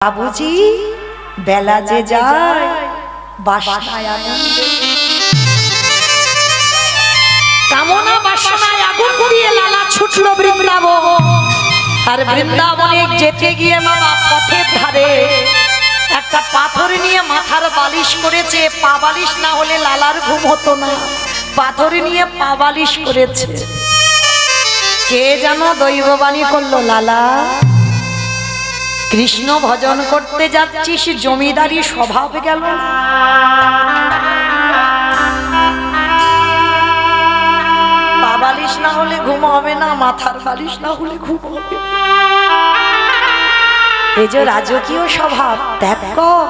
বাবুজি বেলা যে যায় বাসনায় আনন্দে কামনা বাসনায় আগুন দিয়ে লালা ছুটলো বৃন্দাবন। আর বৃন্দাবনে যেতে গিয়ে বাবা পথের ধারে একটা পাথর নিয়ে মাথার বালিশ করেছে। পা বালিশ না হলে লালার ঘুম হতো না, পাথর নিয়ে পা বালিশ করেছে। কে যেন দৈববাণী করলো, লালা কৃষ্ণ ভজন করতে যাচ্ছিস, জমিদারি স্বভাব গেল। পা বালিশ না হলে ঘুম হবে না, মাথার বালিশ না হলে ঘুম হবে। এই যে রাজকীয় স্বভাব ত্যাগ কর।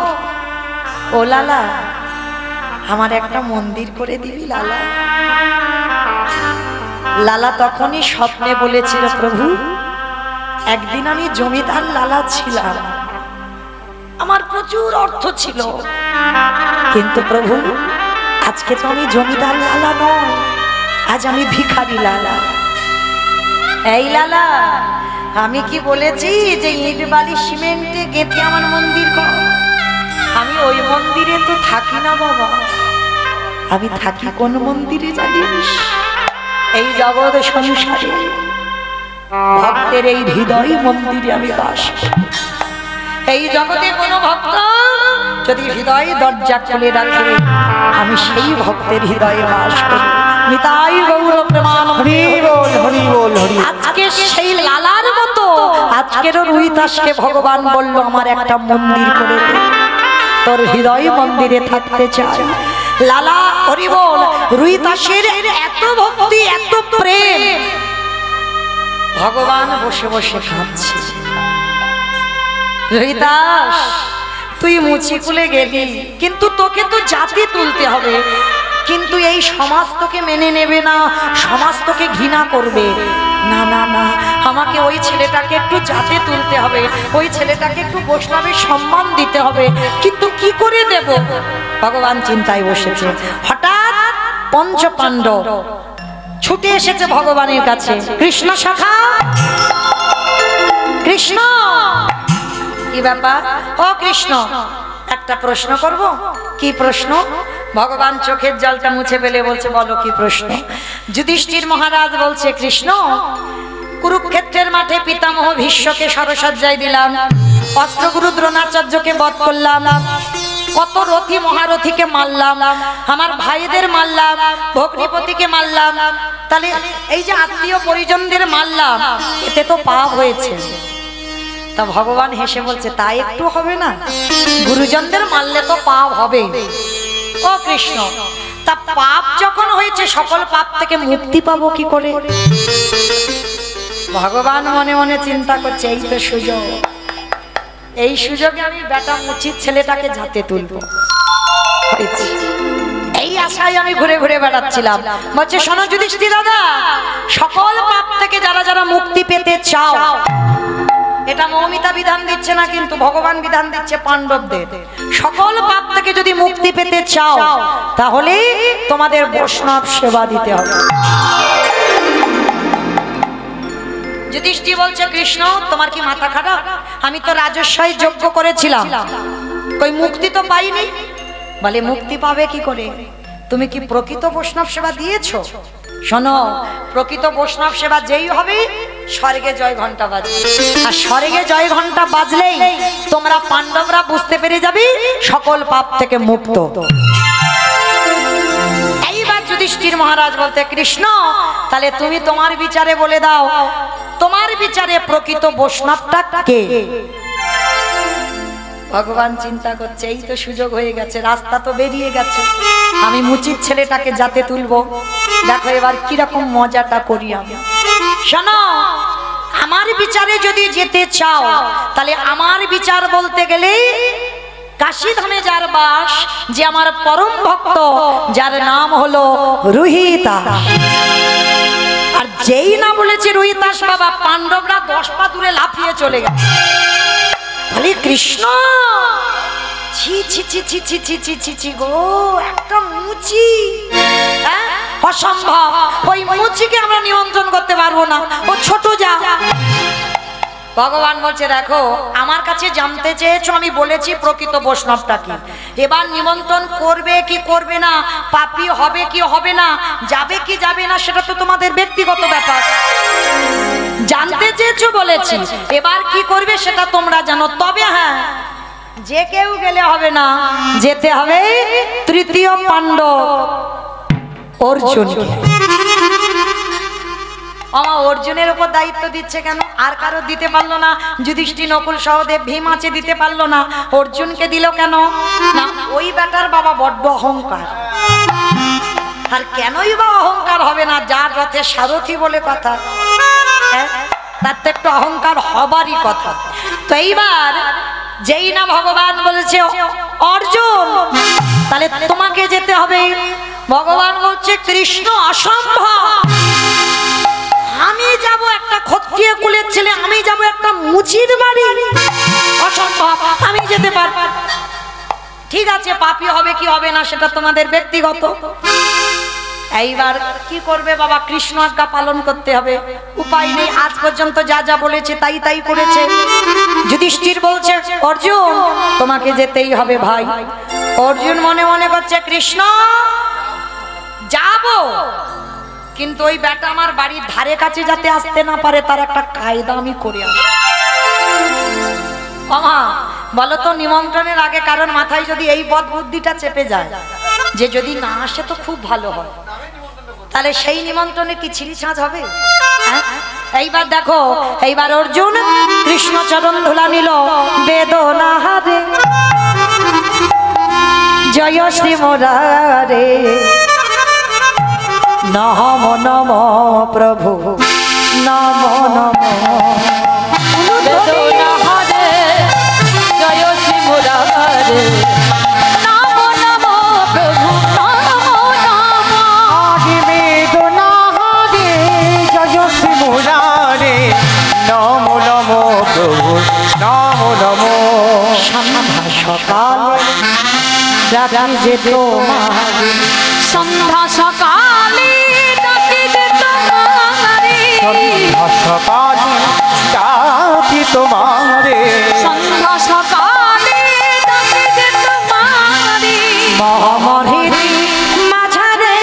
ও লালা, আমার একটা মন্দির করে দিবি লালা। লালা তখনই স্বপ্নে বলেছিল, প্রভু একদিন আমি জমিদার লালা ছিলাম, আমার প্রচুর অর্থ ছিল, কিন্তু প্রভু আজকে তো আমি জমিদার লালা নয়, আজ আমি ভিখারি লালা। এই লালা, আমি কি বলেছি যে ইট বালি সিমেন্টে গেঁথে আমার মন্দির কর? আমি ওই মন্দিরে তো থাকি না বাবা। আমি থাকি কোন মন্দিরে জানিস? এই জগৎ সংসারে ভক্তের এই হৃদয় মন্দিরে আমি বাস করি। এই জগতে কোনো ভক্ত যদি হৃদয় দরজা খুলে রাখে, আমি সেই ভক্তের হৃদয়ে বাস করি। নিতাই গৌর প্রেমানন্দে হরি বল হরি বল হরি। আজকে সেই লালার মতো আজকের রুইতাসকে ভগবান বলল, আমার একটা মন্দির করে দে, তোর হৃদয় মন্দিরে থাকতে চাই। লালা হরি বল। রুইতাসের এত ভক্তি, এত প্রেম, ভগবান বসে বসে খাচ্ছে। রুইদাস, তুই মুচি খুলে গেলি, কিন্তু তোকে তো জাতি তুলতে হবে। কিন্তু এই সমাজ তোকে মেনে নেবে না, সমাজ তোকে ঘৃণা করবে। না না না, আমাকে ওই ছেলেটাকে একটু জাতে তুলতে হবে, ওই ছেলেটাকে একটু বৈষ্ণবের সম্মান দিতে হবে। কিন্তু কি করে দেব? ভগবান চিন্তায় বসেছে। হঠাৎ পঞ্চ পাণ্ডব ছুটে এসেছে ভগবানের কাছে। কৃষ্ণ সখা, কৃষ্ণ, কি ব্যাপার? ও কৃষ্ণ, একটা প্রশ্ন করব। কি প্রশ্ন? ভগবান চোখের জলটা মুছে ফেলে বলছে, বলো কি প্রশ্ন? যুধিষ্ঠির মহারাজ বলছে, কৃষ্ণ কুরুক্ষেত্রের মাঠে পিতামহ ভীষ্মকে সরসজ্জায় দিলাম, অস্ত্রগুরু দ্রোণাচার্যকে বধ করলাম, কত রথী মহারথীকে মারলাম, আমার ভাইদের মারলাম, ভগ্নিপতিকে মারলাম, তাহলে এই যে আত্মীয় পরিজনদের মারলাম, এতে তো পাপ হয়েছে। তা ভগবান হেসে বলছে, তাই একটু হবে না? গুরুজনদের মারলে তো পাপ হবে। ও কৃষ্ণ, তা পাপ যখন হয়েছে, সকল পাপ থেকে মুক্তি পাবো কি করে? ভগবান মনে মনে চিন্তা করছে, এই তো সুযোগ, এই সুযোগে আমি বেটা মুচিত ছেলেটাকে যাতে তুলবো। এই আশায় আমি ঘুরে ঘুরে বেড়াচ্ছিলাম। বলছে, শোনো যুধিষ্ঠির দাদা, সকল পাপ থেকে যারা যারা মুক্তি পেতে চাও, এটা মৌমিতা বিধান দিচ্ছে না, কিন্তু ভগবান বিধান দিচ্ছে পাণ্ডবদের। সকল পাপ থেকে যদি মুক্তি পেতে চাও, তাহলে তোমাদের বৈষ্ণব সেবা দিতে হবে। যুধিষ্ঠির বলছে, কৃষ্ণ তোমার কি মাথা খারাপ? আমি তো রাজস্বই যজ্ঞ করেছিলাম, কই মুক্তি তো পাইনি। বলে, মুক্তি পাবে কি করে? তুমি কি প্রকৃত বৈষ্ণব সেবা দিয়েছো? শোনো, প্রকৃত বৈষ্ণব সেবা যেই হবে, স্বর্গে জয় ঘন্টা বাজবে। আর স্বর্গে জয় ঘন্টা বাজলেই তোমরা পাণ্ডবরা বুঝতে পেরে যাবে সকল পাপ থেকে মুক্ত। এইবার যুধিষ্ঠির মহারাজ বলতে, কৃষ্ণ তাহলে তুমি তোমার বিচারে বলে দাও, তোমার বিচারে প্রকৃত বৈষ্ণবটা কে? ভগবান চিন্তা করছে, এই তো সুযোগ হয়ে গেছে, রাস্তা তো বেরিয়ে গেছে, আমি মুচিত ছেলেটাকে যাতে তুলবো। দেখো এবার কিরকম মজাটা করি আমি। শোনো, আমার বিচারে যদি যেতে চাও, তাহলে আমার বিচার বলতে গেলে কাশী ধামে যার বাস, যে আমার পরম ভক্ত, যার নাম হলো রুহিতাস। আর যেই না বলেছে রুহিতাস বাবা, পাণ্ডবরা 10 পা দূরে লাফিয়ে চলে গেছে। তাহলে কৃষ্ণ, ছি ছি ছি ছি ছি ছি ছি ছি ছি গো, একটা মুচি, অসম্ভব, ওই মুচিকে আমরা নিয়ন্ত্রণ করতে পারবো না, ও ছোট যা। ভগবান বলছে দেখো আমার কাছে জানতে চেয়েছো, আমি বলেছি প্রকৃত বৈষ্ণবটা কি। এবার নিমন্ত্রণ করবে কি করবে না, পাপী হবে কি হবে না, যাবে কি যাবে না, সেটা তো তোমাদের ব্যক্তিগত ব্যাপার। জানতে চেয়েছো বলেছি, এবার কি করবে সেটা তোমরা জানো। তবে হ্যাঁ, যে কেউ গেলে হবে না, যেতে হবে তৃতীয় পাণ্ডব অর্জুনকে। অর্জুনের উপর দায়িত্ব দিচ্ছে কেন? আর কারো দিতে পারলো না? যুধিষ্ঠির, নকুল, সহদেব, ভীম আছে, দিতে পারলো না, অর্জুনকে দিল কেন? না, ওই বেটার বাবা বড্ড অহংকার। আর কেনই বা অহংকার হবে না? যার রথে সারথি বলে কথা, তার তো একটু অহংকার হবারই কথা। তো এইবার যেই না ভগবান বলেছে অর্জুন তাহলে তোমাকে যেতে হবে, ভগবান বলছে কৃষ্ণ অসম্ভব, আমি যাব একটা ক্ষত্রিয় কুলের ছেলে, আমি যাব একটা মুচির বাড়ি, অসম্ভব, আমি যেতে পারব। ঠিক আছে, পাপী হবে কি হবে না সেটা তোমাদের ব্যক্তিগত। এইবার কি করবে বাবা? কৃষ্ণ আজ্ঞা পালন করতে হবে, উপায় নেই। আজ পর্যন্ত যা যা বলেছে তাই তাই করেছে। যুধিষ্ঠির বলছে অর্জুন তোমাকে যেতেই হবে ভাই। অর্জুন মনে মনে করছে কৃষ্ণ যাব, কিন্তু ওই বেটা আমার বাড়ির ধারে কাছে যাতে আসতে না পারে তার একটা কায়দা আমি করে আসি। বলো তো নিমন্ত্রণের আগে কারণ মাথায় যদি এই বদ বুদ্ধিটা চেপে যায় যে যদি না আসে তো খুব ভালো হয়, তাহলে সেই নিমন্ত্রণে কি ছিঁড়িছাঁচ হবে? এইবার দেখো, এইবার অর্জুন কৃষ্ণ চরণ ধুলা নিল, বেদনা হারে জয় শ্রী মুরারে, নম নম প্রভু নম নম, বেদনা হারে জয় শ্রী মুরারে, নম নম প্রভু নম নম, বেদনা হারে জয় শ্রী মুরারে, নম নম প্রভু নম নম। সন্ধ্যা সকাল ডাকি যে তোমারে, সন্ধ্যা সকালে ডাকি যে তোমারে, সন্ধ্যা সকালে ডাকি তোমারে, সন্ধ্যা সকালে ডাকি যে তোমারে, মহামহির মাঝারে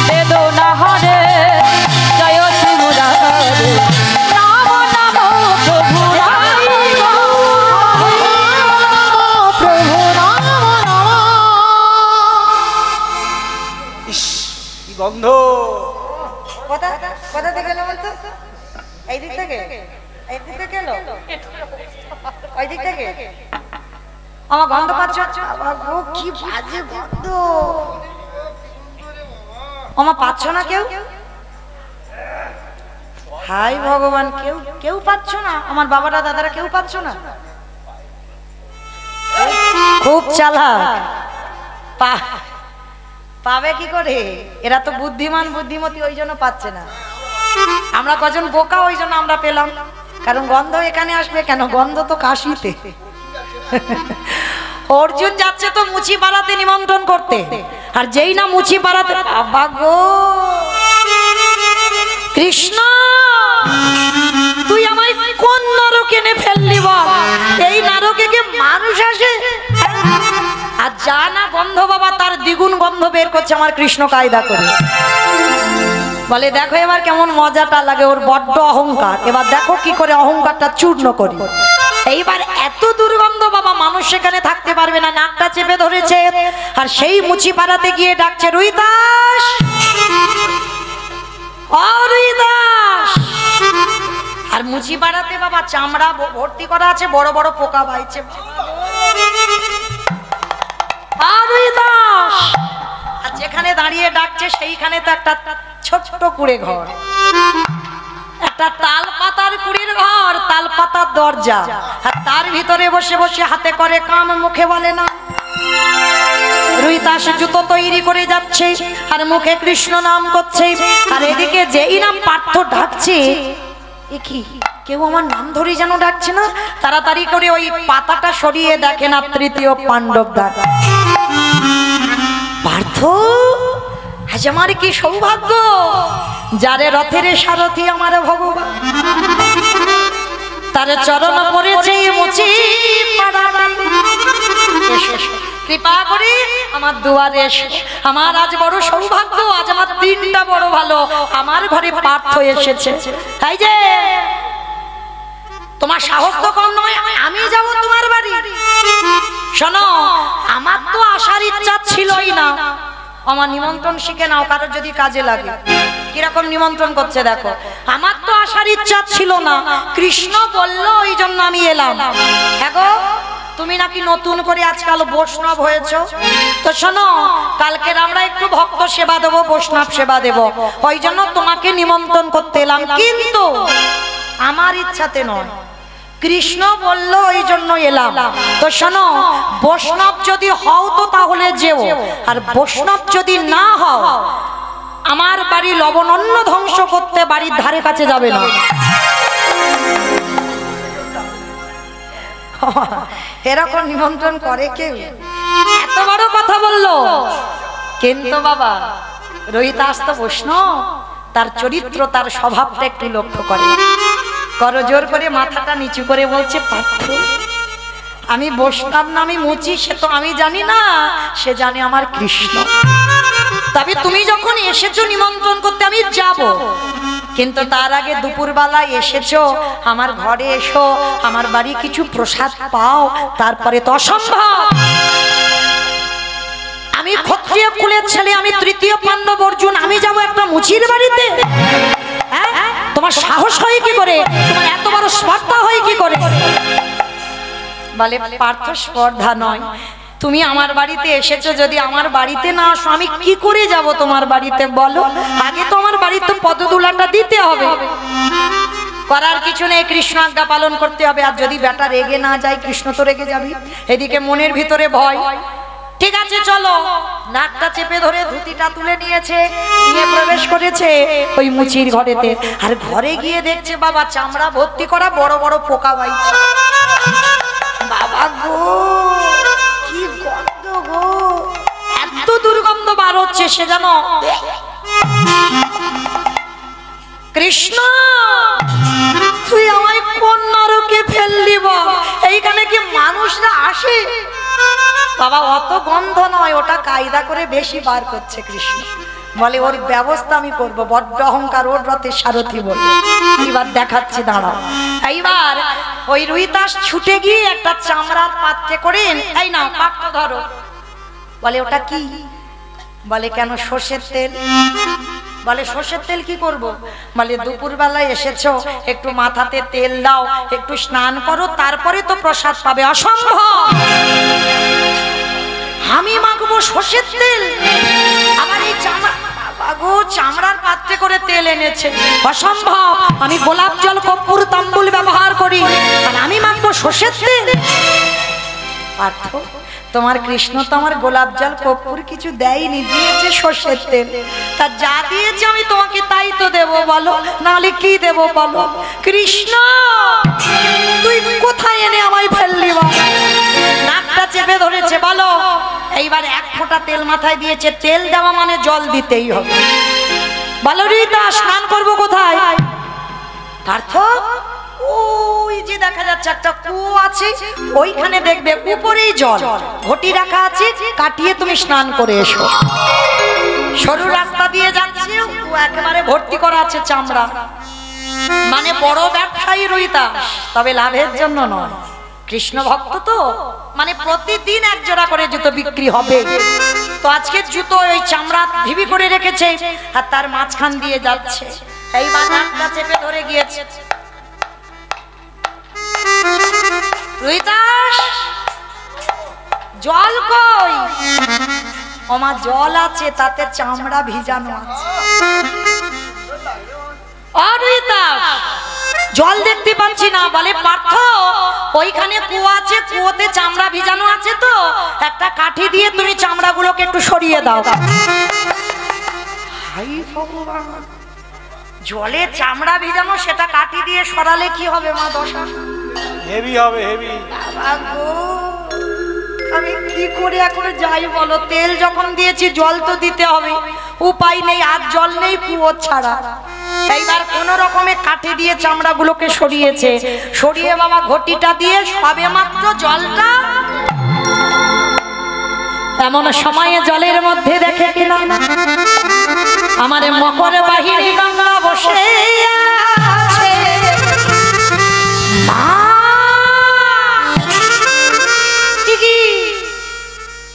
বেদনা হরে জয় শ্রী মুরারে, নম নম প্রভু প্রভু নম নম। ইস কি গন্ধ! কোথা থেকে এলো বলতো? এই দিক থেকে? এই দিক থেকে এলো? ওই দিক থেকে? আমার গন্ধ পাচ্ছ? কি বাজে গন্ধ! আমার পাচ্ছ না কেউ? হাই ভগবান, কেউ কেউ পাচ্ছ না? আমার বাবারা দাদারা কেউ পাচ্ছ না? খুব চালাক, পাবে কি করে? এরা তো বুদ্ধিমান বুদ্ধিমতী, ওই জন্য পাচ্ছে না। আমরা কজন বোকা, ওই জন্য আমরা পেলাম। কারণ গন্ধ এখানে আসবে কেন? গন্ধ তো কাশিতে। অর্জুন যাচ্ছে তো মুচি পাড়াতে নিমন্ত্রণ করতে, আর যেই না মুচি পাড়াতে, বাবা গো কৃষ্ণ তুই আমায় কোন নরকে এনে ফেললি বল? এই নরকে কি মানুষ আসে? আর যা না গন্ধ বাবা, তার দ্বিগুণ গন্ধ বের করছে আমার কৃষ্ণ কায়দা করে। বলে দেখো এবার কেমন মজাটা লাগে, ওর বড্ড অহংকার, এবার দেখো কি করে অহংকারটা চূর্ণ করি। এইবার এত দুর্গন্ধ বাবা, মানুষ সেখানে থাকতে পারবে না, নাকটা চেপে ধরেছে। আর সেই মুচি পাড়াতে গিয়ে ডাকছে রুইদাস, রুইদাস। আর মুচি পাড়াতে বাবা চামড়া ভর্তি করা আছে, বড় বড় পোকা বাইছে। রুইদাস, আর যেখানে দাঁড়িয়ে ডাকছে সেইখানে তো একটা ছোট্ট কুড়ে ঘর, একটা তাল পাতার কুড়ির ঘর, তাল পাতার দরজা, আর তার ভিতরে বসে বসে হাতে করে কাম, মুখে বলে না। রুইদাস জুতো তৈরি করে যাচ্ছে আর মুখে কৃষ্ণ নাম করছে, আর এদিকে যেই নাম পার্থ ডাকছে, এ কি কেউ আমার নাম ধরে যেন ডাকছে না। তাড়াতাড়ি করে ওই পাতাটা সরিয়ে দেখে না তৃতীয় পাণ্ডব ডাক। পার্থ, আজ আমার কি সৌভাগ্য, যারে রথের সারথি আমার ভগবান, তার চরণ পড়েছে মুচি কৃপা করে আমার দুয়ারে এসো। আমার আজ বড় সৌভাগ্য, আজ আমার দিনটা বড় ভালো, আমার ঘরে পার্থ এসেছে। তাই যে তোমার সাহস তো কম নয়, আমি যাব তোমার বাড়ি। শোনো, আমার তো আসার ইচ্ছা ছিলই না, আমার নিমন্ত্রণ শিখে নাও, কারোর যদি কাজে লাগে। কিরকম নিমন্ত্রণ করছে দেখো। আমার তো আসার ইচ্ছা ছিল না, কৃষ্ণ বললো ওই জন্য আমি এলাম। হ্যাঁ গো, তুমি নাকি নতুন করে আজকাল বৈষ্ণব হয়েছো, তো শোনো, কালকের আমরা একটু ভক্ত সেবা দেবো, বৈষ্ণব সেবা দেব, ওই জন্য তোমাকে নিমন্ত্রণ করতে এলাম। কিন্তু আমার ইচ্ছাতে নয়, কৃষ্ণ বলল ওই জন্য এলাম। তো শোনো, বৈষ্ণব যদি হও তো তাহলে যেও, আর বৈষ্ণব যদি না হও, আমার বাড়ি লবণ অন্ন ধ্বংস করতে বাড়ির ধারে কাছে যাবে না। এরকম নিমন্ত্রণ করে কেউ? এত বড় কথা বললো। কিন্তু বাবা, রোহিতাস তো বৈষ্ণব, তার চরিত্র, তার স্বভাবটা একটু লক্ষ্য করে। করজোর করে মাথাটা নিচু করে বলছে, পার্থ, আমি বৈষ্ণব না আমি মুচি সে তো আমি জানি না, সে জানে আমার কৃষ্ণ। তবে তুমি যখন এসেছো নিমন্ত্রণ করতে আমি যাব, কিন্তু তার আগে দুপুরবেলায় এসেছো, আমার ঘরে এসো, আমার বাড়ি কিছু প্রসাদ পাও, তারপরে তো অসম্ভব। আমি ক্ষত্রিয় কুলের ছেলে, আমি তৃতীয় পাণ্ডব অর্জুন, আমি যাব একটা মুচির বাড়িতে? তোমার সাহস হয় কি করে? তোমার এত বড় স্পর্ধা হয় কি করে? বলে, পার্থ, স্পর্ধা নয়, তুমি আমার বাড়িতে এসেছো, যদি আমার বাড়িতে না আসো আমি কি করে যাব তোমার বাড়িতে বলো? আগে তো আমার বাড়িতে পদদুলাটা দিতে হবে। করার কিছু নেই, কৃষ্ণ আজ্ঞা পালন করতে হবে। আর যদি বেটা রেগে না যায়, কৃষ্ণ তো রেগে যাবি। এদিকে মনের ভিতরে ভয়। ঠিক আছে চলো, নাকটা চেপে ধরে ধুতিটা তুলে নিয়েছে, নিয়ে প্রবেশ করেছে ওই মুচির ঘরেতে। আর ঘরে গিয়ে দেখছে বাবা চামড়া ভর্তি করা বড় বড় পোকা বাইছে। বাবা গো, কি গন্ধ গো, এত দুর্গন্ধ বার হচ্ছে, সে জানো কৃষ্ণ তুই আমায় কোন নরকে ফেললি বল? এইখানে কি মানুষরা আসে? বাবা অত গন্ধ নয়, ওটা কায়দা করে বেশি বার করছে কৃষ্ণ। বলে ওর ব্যবস্থা আমি করবো, বড্ড অহংকার, ওর রথের সারথি বলবে। এবার দেখাচ্ছি, দাঁড়াও। এইবার ওই রুহিতাস ছুটে গিয়ে একটা চামড়ার পাত্রে করে, এই না পাত্র ধরো। বলে ওটা কি? বলে কেন? সর্ষের তেল। বলে সর্ষের তেল কি করব? বলে দুপুর বেলায় এসেছো, একটু মাথাতে তেল দাও, একটু স্নান করো, তারপরে তো প্রসাদ পাবে। অসম্ভব, আমি মাগবো সর্ষের তেল? আমার এই চামড়ার পাত্রে করে তেল এনেছে, অসম্ভব। আমি গোলাপ জল, কর্পূর, তাম্বুল ব্যবহার করি, আর আমি মাগবো সর্ষের তেল? পার্থ, তোমার কৃষ্ণ তো আমার গোলাপ জল কর্পূর কিছু দেয়নি, দিয়েছে সর্ষের তেল। তা যা দিয়েছে আমি তোমাকে তাই তো দেবো, বলো, নাহলে কি দেবো বলো? কৃষ্ণ তুই কোথায় এনে আমায় ফেললি? নাকটা চেপে ধরেছে। বলো, এইবার এক ফোঁটা তেল মাথায় দিয়েছে, তেল দেওয়া মানে জল দিতেই হবে। বলো রীতা, স্নান করবো কোথায়? পার্থ, ওই যে দেখা যাচ্ছে একটা কুয়ো আছে, ওইখানে দেখবে উপরেই জল, ঘটি রাখা আছে, কাটিয়ে তুমি স্নান করে এসো। সরু রাস্তা দিয়ে যাচ্ছে, একেবারে ভর্তি করা আছে চামড়া। মানে বড় ব্যবসায়ী রুহিতাস, তবে লাভের জন্য নয়, কৃষ্ণ ভক্ত তো, মানে প্রতিদিন এক জোড়া করে জুতো বিক্রি হবে। তো আজকে জুতো ওই চামড়া ঢিবি করে রেখেছে, আর তার মাঝখান দিয়ে যাচ্ছে। এইবার নাকটা চেপে ধরে গিয়েছে। রুহিতাস, জল কই? ওমা জল আছে, তাতে চামড়া ভিজানো আছে। জল দেখতে পাচ্ছি না। বলে পার্থ, ওইখানে কুয়া আছে, কুয়োতে চামড়া ভিজানো আছে, তো একটা কাঠি দিয়ে তুমি চামড়াগুলোকে একটু সরিয়ে দাও। হাই ভগবান, জলে চামড়া ভিজানো, সেটা কাঠি দিয়ে সরালে কি হবে মা? দশা হেভি হবে, হেভি। বাবা গো, আমি কি করে এখন যাই বলো? তেল যখন দিয়েছি জল তো দিতে হবে। উপায় নেই, আর জল নেই কুয়ো ছাড়া। এইবার কোন রকমে কাঠে দিয়ে চামড়াগুলোকে সরিয়েছে, সরিয়ে বাবা ঘটিটা দিয়ে সবে মাত্র জলটা, এমন সময়ে জলের মধ্যে দেখে কিনা আমার মকর বাহিনী গঙ্গা বসে আছে। মা,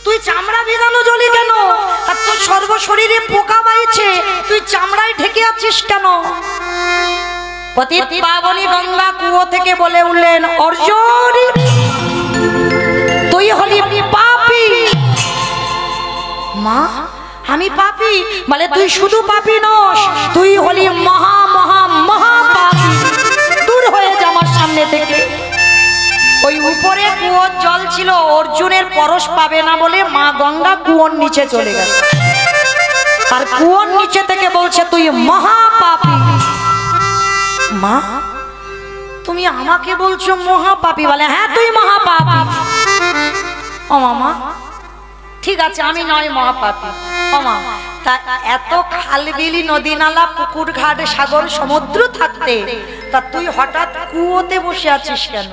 তুই চামড়া ভিজানো জলে কেন? আর তোর সর্বশরীরে পোকা বাইছে, তুই চামড়ায় ঢেকে আছিস কেন? পতিত পাবনী গঙ্গা কুয়ো থেকে বলে উঠলেন, অর্জুন তুই হলি পাপী। মা, আমি পাপী? বলে তুই শুধু পাপী নস, তুই হলি মহা মহা মহা পাপী। দূর হয়ে যা আমার সামনে থেকে। ওই উপরে কুয়োর জল ছিল, অর্জুনের পরশ পাবে না বলে মা গঙ্গা কুয়োর নিচে চলে গেল। আর কুয়োর নিচে থেকে বলছে তুই মহা পাপী। মা, তুমি আমাকে বলছো মহা পাপী? বলে হ্যাঁ তুই মহা পাপী। ও মামা, ঠিক আছে আমি নয় মহাপাপী। ও মা, তা এত খালবিলি নদী নালা পুকুর ঘাট সাগর সমুদ্র থাকতে তা তুই হঠাৎ কুয়োতে বসে আছিস কেন?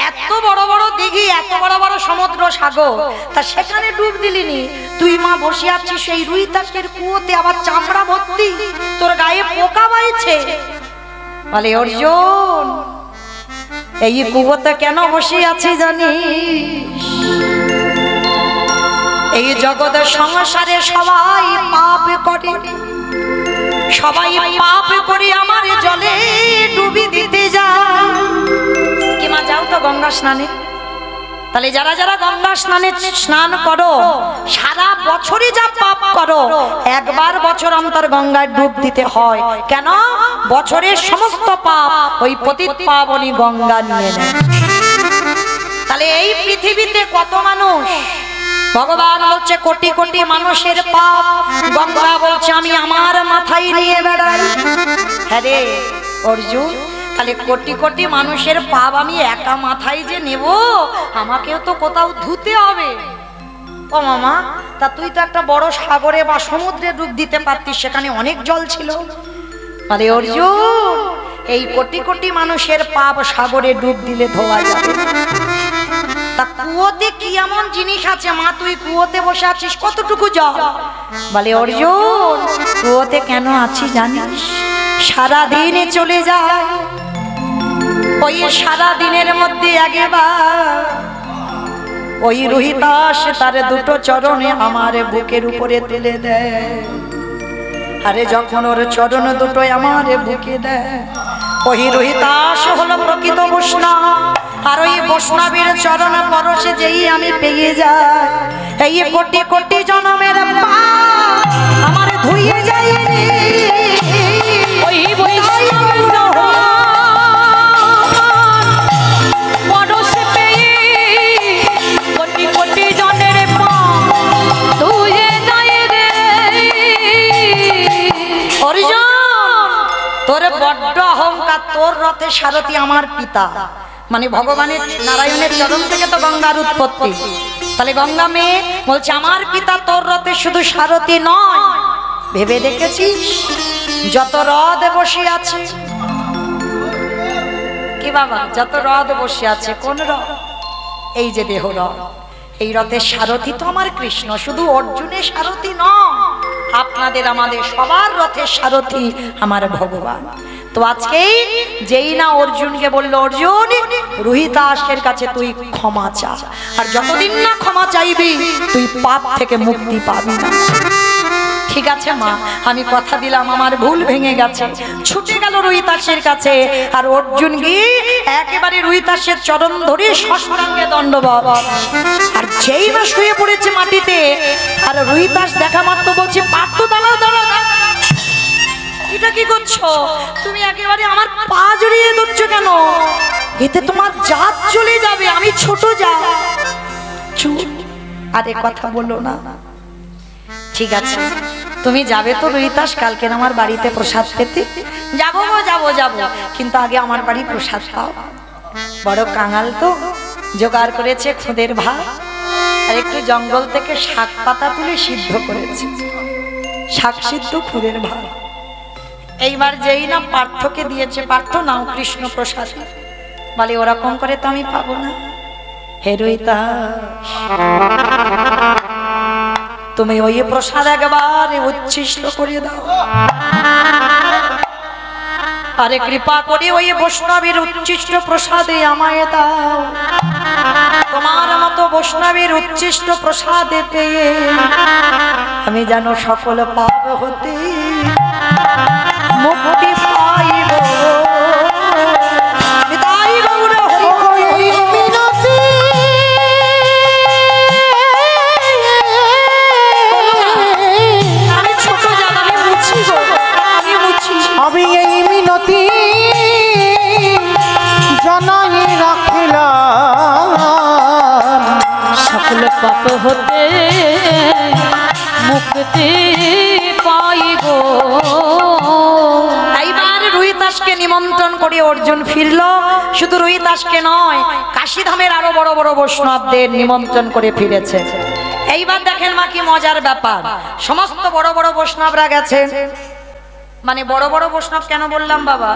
এত বড় বড় দিঘি, এত বড় বড় সমুদ্র সাগর, তা সেখানে ডুব দিলিনি? তুই মা বসে আছিস সেই রুই তাসের কুয়োতে, আবার চামড়া ভর্তি, তোর গায়ে পোকা বাইছে। বলে অর্জুন এই কুয়োতে কেন বসে আছি জানিস? এই জগতের সংসারে সবাই পাপ করে, সবাই পাপ করে আমার জলে ডুবি দিতে যায়। কি মা যাও তো গঙ্গা স্নানে? তাহলে যারা যারা গঙ্গা স্নানে স্নান করো, সারা বছরই যা পাপ করো, একবার বছর অন্তর গঙ্গায় ডুব দিতে হয়। কেন? বছরের সমস্ত পাপ ওই পতিত পাবনী গঙ্গা নিয়ে নেয়। তাহলে এই পৃথিবীতে কত মানুষ, ভগবান বলছে কোটি কোটি মানুষের পাপ গঙ্গা বলছে আমি আমার মাথায় নিয়ে বেড়াই। হ্যাঁ রে অর্জুন, তাহলে কোটি কোটি মানুষের পাপ আমি একা মাথায় যে নেব, আমাকেও তো কোথাও ধুতে হবে। ও মামা, তা তুই তো একটা বড় সাগরে বা সমুদ্রে ডুব দিতে পারতিস, সেখানে অনেক জল ছিল। আরে অর্জুন, এই কোটি কোটি মানুষের পাপ সাগরে ডুব দিলে ধোয়া যাবে। তা কুয়োতে কি এমন জিনিস আছে মা, তুই কুয়োতে বসে আছিস, কতটুকু জল? বলে অর্জুন কুয়োতে কেন আছি জানিস? সারাদিনে চলে যায়, ওই সারা দিনের মধ্যে একবার ওই রোহিতাস তার দুটো চরণে আমার বুকের উপরে তুলে দেয়। আরে যখন ওর চরণ দুটো আমার বুকে দেয়, ওই রোহিতাস হলো প্রকৃত বৈষ্ণব। আর ওই বৈষ্ণবের চরণ পরশে যেই আমি পেয়ে যাই, এই কোটি কোটি জনমের পাপ আমার ধুয়ে যায়। ওই বৈষ্ণব পরশে পেয়ে কোটি কোটি জনের পাপ ধুয়ে যায় রে। অর্জুন তোর বড্ড অহংকার, তোর রথে সারথি আমার পিতা, মানে ভগবানের নারায়ণের চরণ থেকে তো গঙ্গার উৎপত্তি। তাহলে গঙ্গা মেয়ে বলছে আমার পিতা তোর রথে শুধু সারথি নয়, ভেবে দেখেছিস যত রথ বসে আছে? কি বাবা, যত রথ বসে আছে, কোন রথ? এই যে দেহ রথ, এই রথের সারথি তো আমার কৃষ্ণ। শুধু অর্জুনের সারথি নয়, আপনাদের আমাদের সবার রথের সারথি আমার ভগবান। তো আজকেই যেই না অর্জুনকে বলল অর্জুন রোহিতাসের কাছে তুই ক্ষমা চা, আর যতদিন না ক্ষমা চাইবি তুই পাপ থেকে মুক্তি পাবি না। ঠিক আছে মা, আমি কথা দিলাম, আমার ভুল ভেঙে গেছে। ছুটে গেল রোহিতাসের কাছে, আর অর্জুন গিয়ে একেবারে রোহিতাসের চরণ ধরে ষষ্ঠাঙ্গে দণ্ডবত। আর যেই না শুয়ে পড়েছে মাটিতে, আর রোহিতাস দেখা মাত্র বলছে পার্থ দাঁড়াও দাঁড়াও, এটা কি করছো তুমি? একেবারে আমার পা জড়িয়ে ধরছো কেন? এতে তোমার জাত চলে যাবে, আমি ছোট জাত। চুপ, আরে কথা বলো না। ঠিক আছে তুমি যাবে তো রোহিতাস কালকে আমার বাড়িতে প্রসাদ পেতে? যাবো যাবো যাবো, কিন্তু আগে আমার বাড়ি প্রসাদ পাও। বড় কাঙাল তো, জোগাড় করেছে খুদের ভাত, আর একটু জঙ্গল থেকে শাক পাতা তুলে সিদ্ধ করেছে, শাক সিদ্ধ খুদের ভাত। এইবার যেই না পার্থকে দিয়েছে, পার্থ নাও কৃষ্ণ প্রসাদ, বলে ওরকম করে তো আমি পাবো না। হে রুইতাস, তুমি ওই প্রসাদ একবার উচ্ছিষ্ট করে দাও, আরে কৃপা করে ওই বৈষ্ণবের উচ্ছিষ্ট প্রসাদে আমায় দাও। তোমার মতো বৈষ্ণবের উচ্ছিষ্ট প্রসাদে পেয়ে আমি যেন সকল পাপ হতে মুক্তি পাইব। আমি এই মিনতি জানাই রাখিলাম, সকল পাপ হতে মুক্তি পাইব। এইবার রুইতাসকে নিমন্ত্রণ করে অর্জুন ফিরল। শুধু রুইতাসকে নয়, কাশীধামের আরো বড় বড় বৈষ্ণবদের নিমন্ত্রণ করে ফিরেছে। এইবার দেখেন মা কি মজার ব্যাপার, সমস্ত বড় বড় বৈষ্ণবরা গেছে। মানে বড় বড় বৈষ্ণব কেন বললাম বাবা,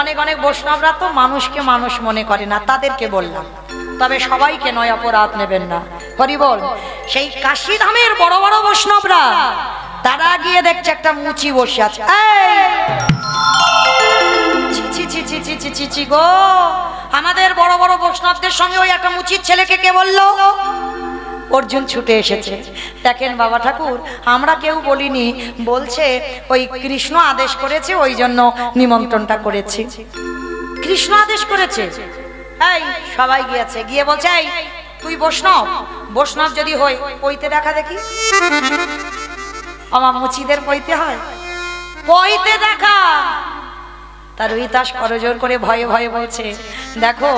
অনেক অনেক বৈষ্ণবরা তো মানুষকে মানুষ মনে করে না, তাদেরকে বললাম, তবে সবাইকে নয়, অপরাধ নেবেন না। হরি বল। সেই কাশীধামের বড় বড় বৈষ্ণবরা তারা গিয়ে দেখছে একটা মুচি বসে আছে। গো, আমাদের বড় বড় বৈষ্ণবদের সঙ্গে ওই একটা মুচির ছেলেকে কে বললো? অর্জুন ছুটে এসেছে। দেখেন বাবা ঠাকুর, আমরা কেউ বলিনি, বলছে ওই কৃষ্ণ আদেশ করেছে, ওই জন্য নিমন্ত্রণটা করেছি। কৃষ্ণ আদেশ করেছে। এই সবাই গিয়েছে, গিয়ে বলছে এই তুই বৈষ্ণব, বৈষ্ণব যদি হই পইতে দেখা দেখি। আমার মুচিদের পইতে হয়, পইতে দেখা। তার রুইতাস করজোর করে ভয়ে ভয়ে বলছে, দেখো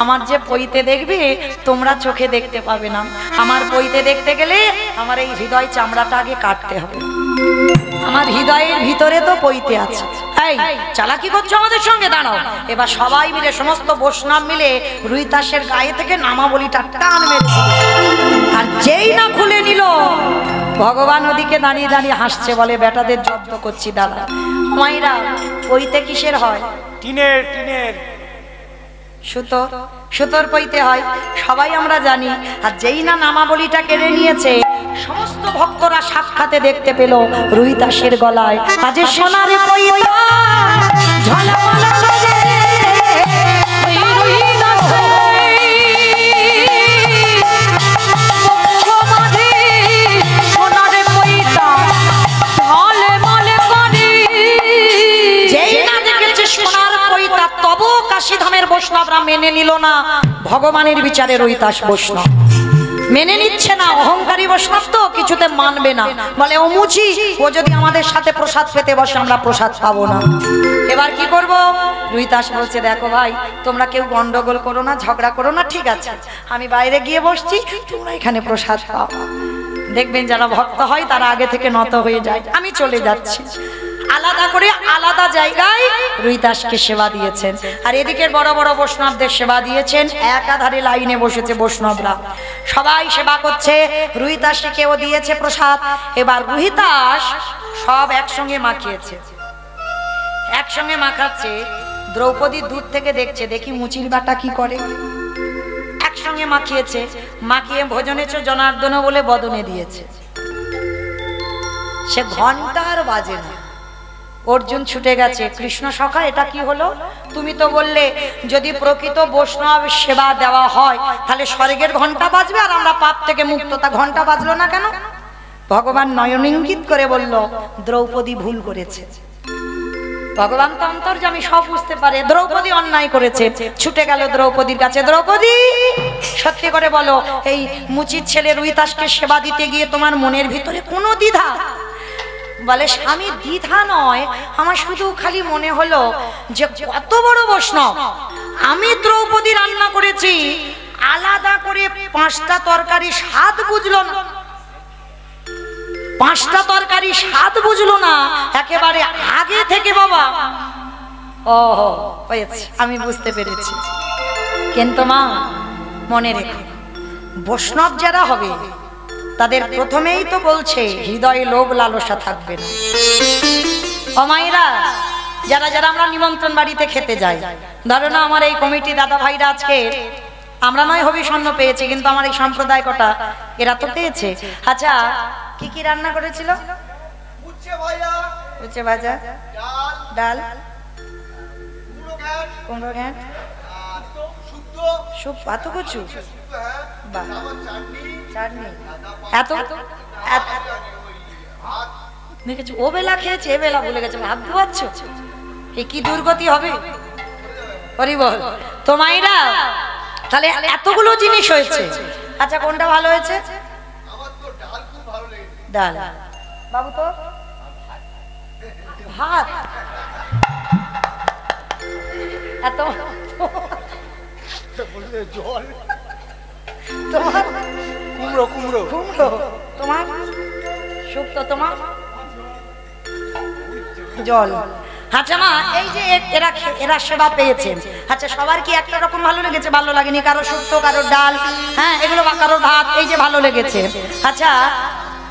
আমার যে পইতে দেখবে তোমরা চোখে দেখতে পাবে না, আমার পইতে দেখতে গেলে আমার এই হৃদয় চামড়াটা আগে কাটতে হবে, আমার হৃদয়ের ভিতরে তো পইতে আছে। এই চালাকি করছো আমাদের সঙ্গে, দাঁড়াও। এবার সবাই মিলে, সমস্ত বৈষ্ণব মিলে রুইতাসের গায়ে থেকে নামাবলিটা টান মেরেছে। আর যেই না খুলে নিল, ভগবান ওদিকে দাঁড়িয়ে দাঁড়িয়ে হাসছে, বলে বেটাদের জব্দ করছি দাদা। মাইরা পইতে কিসের হয়? টিনের টিনের সুতোর, সুতোর পইতে হয়, সবাই আমরা জানি। আর যেই না নামাবলিটা কেড়ে নিয়েছে, সমস্ত ভক্তরা সাক্ষাতে দেখতে পেল রুইতাসের গলায় আজ সোনার পইতা ঝলমল করে। কাশীধামের বৈষ্ণবরা মেনে নিল না, ভগবানের বিচারে রুইতাস বৈষ্ণব মেনে নিচ্ছে না। অহংকারী বৈষ্ণব তো কিছুতে মানবে না, বলে ও মুচি, ও যদি আমাদের সাথে প্রসাদ পেতে বসে আমরা প্রসাদ পাবো না। এবার কি করব? রুইতাস বলছে, দেখো ভাই, তোমরা কেউ গন্ডগোল করো না, ঝগড়া করো না, ঠিক আছে, আমি বাইরে গিয়ে বসছি, তোমরা এখানে প্রসাদ পাও। দেখবেন যারা ভক্ত হয় তারা আগে থেকে নত হয়ে যায়, আমি চলে যাচ্ছি। আলাদা করে আলাদা জায়গায় রুইতাসকে সেবা দিয়েছেন, আর এদিকের বড় বড় বৈষ্ণবদের সেবা দিয়েছেন। একাধারে লাইনে বসেছে বৈষ্ণবরা, সবাই সেবা করছে। রুইতাসকে কেউ দিয়েছে প্রসাদ। এবার রুইতাস সব একসঙ্গে মাখিয়েছে, একসঙ্গে মাখাচ্ছে। দ্রৌপদী দূর থেকে দেখছে, দেখি মুচির বাটা কি করে। একসঙ্গে মাখিয়েছে, মাখিয়ে ভোজনেছ জনার্দন বলে বদনে দিয়েছে। সে ঘন্টার বাজে না, অর্জুন ছুটে গেছে, কৃষ্ণ সখা এটা কি হলো? তুমি তো বললে যদি প্রকৃত বৈষ্ণব সেবা দেওয়া হয় তাহলে স্বর্গের ঘন্টা বাজবে আর আমরা পাপ থেকে মুক্ত, তা ঘন্টা বাজলো না কেন? ভগবান নয়ন ইঙ্গিত করে বলল, দ্রৌপদী ভুল করেছে। ভগবান তো অন্তর্যামী, সব বুঝতে পারে। দ্রৌপদী অন্যায় করেছে, ছুটে গেল দ্রৌপদীর কাছে। দ্রৌপদী, সত্যি করে বলো, এই মুচির ছেলে রুইতাসকে সেবা দিতে গিয়ে তোমার মনের ভিতরে কোনো দ্বিধা? বলে, স্বামী দ্বিধা নয়, আমার শুধু খালি মনে হলো যে কত বড় বৈষ্ণব, আমি দ্রৌপদী রান্না করেছি, আলাদা করে 5টা তরকারি স্বাদ বুঝলো না, 5টা তরকারি স্বাদ বুঝলো না একেবারে আগে থেকে। বাবা, ও হয়েছে, আমি বুঝতে পেরেছি, কিন্তু মা মনে রেখো, বৈষ্ণব যারা হবে তাদের প্রথমেই তো বলছে হৃদয়ে লোভ লালসা থাকবে না। অমাইরা যারা যারা আমরা নিমন্ত্রণ বাড়িতে খেতে যাই, ধরো না আমার এই কমিটি দাদা ভাইরা আজকে আমরা নয় হবি স্বর্ণ পেয়েছি, কিন্তু আমার এই সম্প্রদায় কটা এরা তো পেয়েছে। আচ্ছা কি কি রান্না করেছিল? উচ্ছে ভাজা, ডাল, কুমড়ো ঘ্যাঁট, সুপ, এত কিছু, চাটনি, এত দেখেছি। ও বেলা খেয়েছে, এ বেলা ভুলে গেছে, হাত ধোয়াচ্ছ, এ কি দুর্গতি হবে। হরি বল। তো মাইরা তাহলে এতগুলো জিনিস হয়েছে। আচ্ছা কোনটা ভালো হয়েছে? ডাল। বাবু তো ভাত। এত জল, তোমার কুমড়ো কুমড়ো কুমড়ো, তোমার শুক্তো, তোমার জল। আচ্ছা মা, এই যে এরা সেবা পেয়েছে, আচ্ছা সবার কি একটা রকম ভালো লেগেছে? ভালো লাগেনি? কারো শুক্তো, কারো ডাল, হ্যাঁ এগুলো, কারো ভাত, এই যে ভালো লেগেছে। আচ্ছা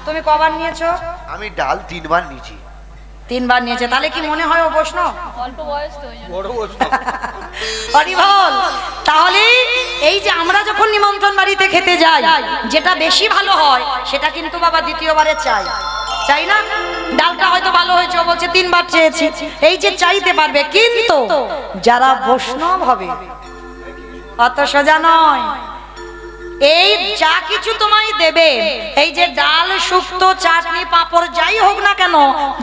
তুমি কবার নিয়েছো? আমি ডাল 3 বার নিয়েছি। 3 বার নিয়েছে, তাহলে কি মনে হয় ও বৈষ্ণব? অল্প বয়স তো বড় বৈষ্ণব। হরি বল। তাহলে এই যে আমরা যখন নিমন্ত্রণ বাড়িতে খেতে যাই, যেটা বেশি ভালো হয় সেটা কিন্তু বাবা দ্বিতীয়বারে চাই না। ডালটা হয়তো ভালো হয়েছে, ও বলছে 3 বার চেয়েছি, এই যে চাইতে পারবে। কিন্তু যারা বৈষ্ণব হবে অত সোজা নয়। এই যা কিছু তোমায় দেবে, এই যে ডাল, শুক্তো, চাটনি, পাঁপড় যাই হোক না কেন,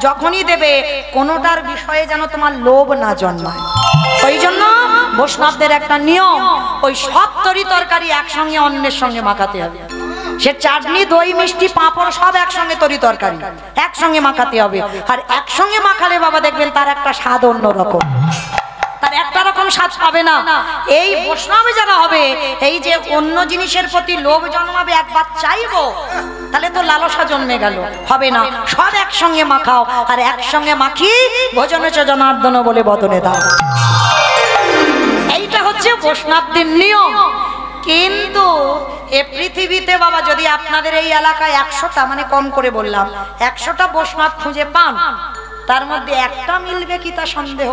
যখনই দেবে কোনোটার বিষয়ে যেন তোমার লোভ না জন্মায়। ওই জন্য বৈষ্ণবদের একটা নিয়ম, ওই সব তরকারি একসঙ্গে অন্যের সঙ্গে মাখাতে হবে। সে চাটনি, দই, মিষ্টি, পাঁপড় সব একসঙ্গে তরকারি একসঙ্গে মাখাতে হবে। আর একসঙ্গে মাখালে বাবা দেখবেন তার একটা স্বাদ অন্যরকম, তার একটা রকম স্বাদ পাবে না। এই বৈষ্ণব যারা হবে, এই যে অন্য জিনিসের প্রতি লোভ জন্মাবে, একবার চাইবো, তাহলে তো লালসা জন্মে গেল, হবে না। সব একসঙ্গে মাখাও, আর একসঙ্গে মাখি ভোজনে চ জনার্দন বলে বদনে দাও। এইটা হচ্ছে বৈষ্ণবদের নিয়ম। কিন্তু এ পৃথিবীতে বাবা যদি আপনাদের এই এলাকায় 100টা, মানে কম করে বললাম 100টা বৈষ্ণব খুঁজে পান, তার মধ্যে একটা মিলবে কি তা সন্দেহ।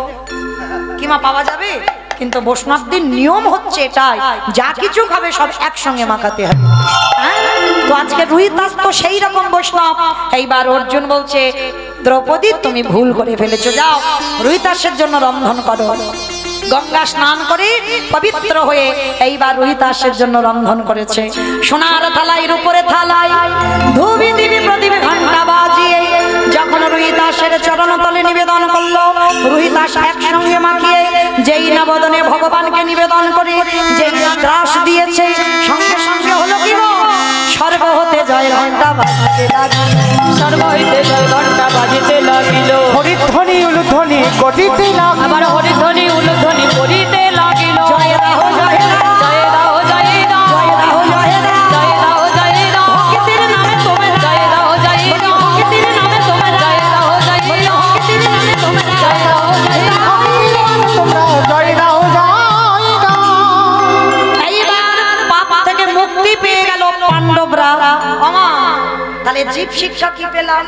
কিমা পাওয়া যাবে? কিন্তু বৈষ্ণবদের নিয়ম হচ্ছে এটাই, যা কিছু খাবে সব একসঙ্গে মাখাতে হবে। তো আজকে রুহিদাস তো সেই রকম বৈষ্ণব। এইবার অর্জুন বলছে, দ্রৌপদী তুমি ভুল করে ফেলেছো, যাও রুহিদাসের জন্য রন্ধন করো। গঙ্গা স্নান করে পবিত্র হয়ে এইবার রুহিদাসের জন্য রন্ধন করেছে। সোনার থালায়, রূপরে থালায় ধুবি দিবি প্রদীপ ঘন্টা বাজিয়ে যখন রুহিদাসের চরণতলে নিবেদন করলো, রুহিদাস একসঙ্গে মাখিয়ে যেই না বদনে ভগবানকে নিবেদন করে যেই গ্রাস দিয়েছে, সঙ্গে সঙ্গে হলো কি গো, স্বর্গ হতে জয় ঘন্টা বাজিতে লাগিল, স্বর্গ হইতে জয় ঘন্টা বাজিতে লাগিল, হরিধ্বনি উলুধ্বনি ঘটিতে লাগিল, আবার হরিধ্বনি উলুধ্বনি করিতে লাগিল। জয় রাহো জয় রাহো, জয় রাহো জয় রাহো, জয় রাহো জয় রাহো, জয় রাহো জয় রাহো, ভক্তির নামে তোমরা, জয় রাহো জয় রাহো, ভক্তির নামে তোমরা, জয় রাহো জয় রাহো, ভক্তির নামে তোমরা, জয় রাহো জয় রাহো। তোমরা জয় রাও জয় রাও। এইবার পাপ থেকে মুক্তি পেয়ে গেল পাণ্ডবরা। ওমা, তাহলে জীব শিক্ষা কি পেলাম?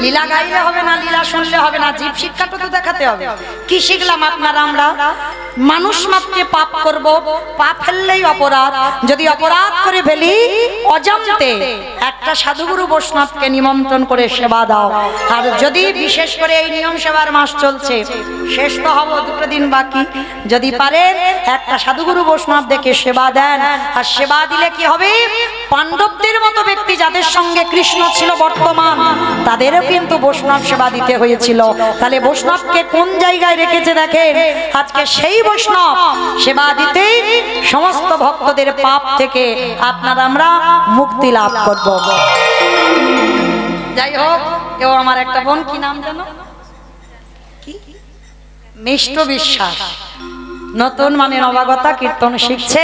লীলা গাইলে হবে না, লীলা শুনলে হবে না, জীব শিক্ষাটা তো দেখাতে হবে। কি শিখলাম আপনারা? আমরা মানুষ মাত্রে পাপ করব, পাপ ফেললেই অপরাধ। যদি অপরাধ করে ফেলি অজান্তে, একটা সাধুগুরু বৈষ্ণবকে নিমন্ত্রণ করে সেবা দাও। আর যদি বিশেষ করে এই নিয়ম সেবার মাস চলছে, শেষ তো হব 2 দিন বাকি, যদি পারেন একটা সাধুগুরু বৈষ্ণব দেখে সেবা দেন। আর সেবা দিলে কি হবে, পাণ্ডবদের মতো ব্যক্তি যাদের সঙ্গে কৃষ্ণ ছিল বর্তমান, তাদেরও কিন্তু বৈষ্ণব সেবা দিতে হয়েছিল। তাহলে বৈষ্ণবকে কোন জায়গায় রেখেছে দেখেন, আজকে সেই বৈষ্ণব সেবা দিতে সমস্ত ভক্তদের পাপ থেকে আপনার আমরা মুক্তি লাভ করব। যাই হোক, কেউ আমার একটা বোন, কি নাম জানো? কি? মিষ্ট বিশ্বাস, নতুন মানে নবাগতা, কীর্তন শিখছে।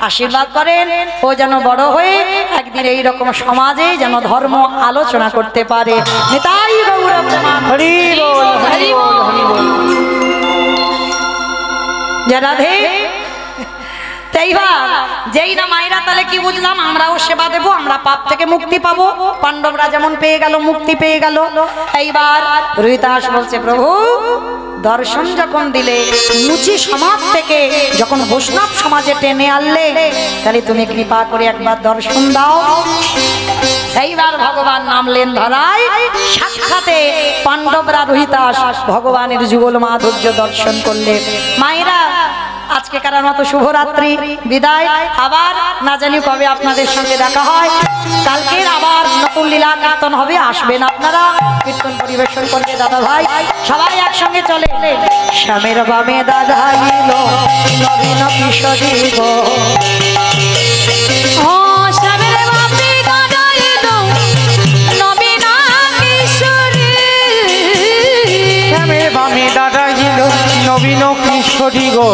আশীর্বাদ করেন ও যেন বড় হয়ে একদিন এইরকম সমাজে যেন ধর্ম আলোচনা করতে পারে। নিতাই গৌর প্রেমানন্দ। হরি বল হরি বল হরি বল। জয় রাধে। এইবার যেই না মায়েরা তাহলে কি বুঝলাম, আমরাও সেবা দেব, আমরা পাপ থেকে মুক্তি পাবো। পাণ্ডবরা যেমন পেয়ে গেল, মুক্তি পেয়ে গেল। এইবার রোহিতাস বলছে, প্রভু দর্শন যখন দিলে, মুচি সমাজ থেকে যখন বৈষ্ণব সমাজে টেনে আনলে, তাহলে তুমি কৃপা করে একবার দর্শন দাও। এইবার ভগবান নামলেন ধরায়, সাক্ষাতে পাণ্ডবরা রোহিতাস ভগবানের যুগল মাধুর্য দর্শন করলে। মায়েরা আজকে কারার মতো শুভরাত্রি, বিদায়। আবার না জানি কবে আপনাদের সঙ্গে দেখা হয়। কালকের আবার নতুন লীলা কীর্তন হবে, আসবেন আপনারা, কীর্তন পরিবেশন করবে দাদা ভাই, সবাই একসঙ্গে চলে। শ্যামের বামে দাদা এলো, নবীন কিশোরী গো। ও শ্যামের বাপে দাদা এলো, নবীন কিশোরী। শ্যামের বামে দাদা এলো, নবীন কিশোরী গো।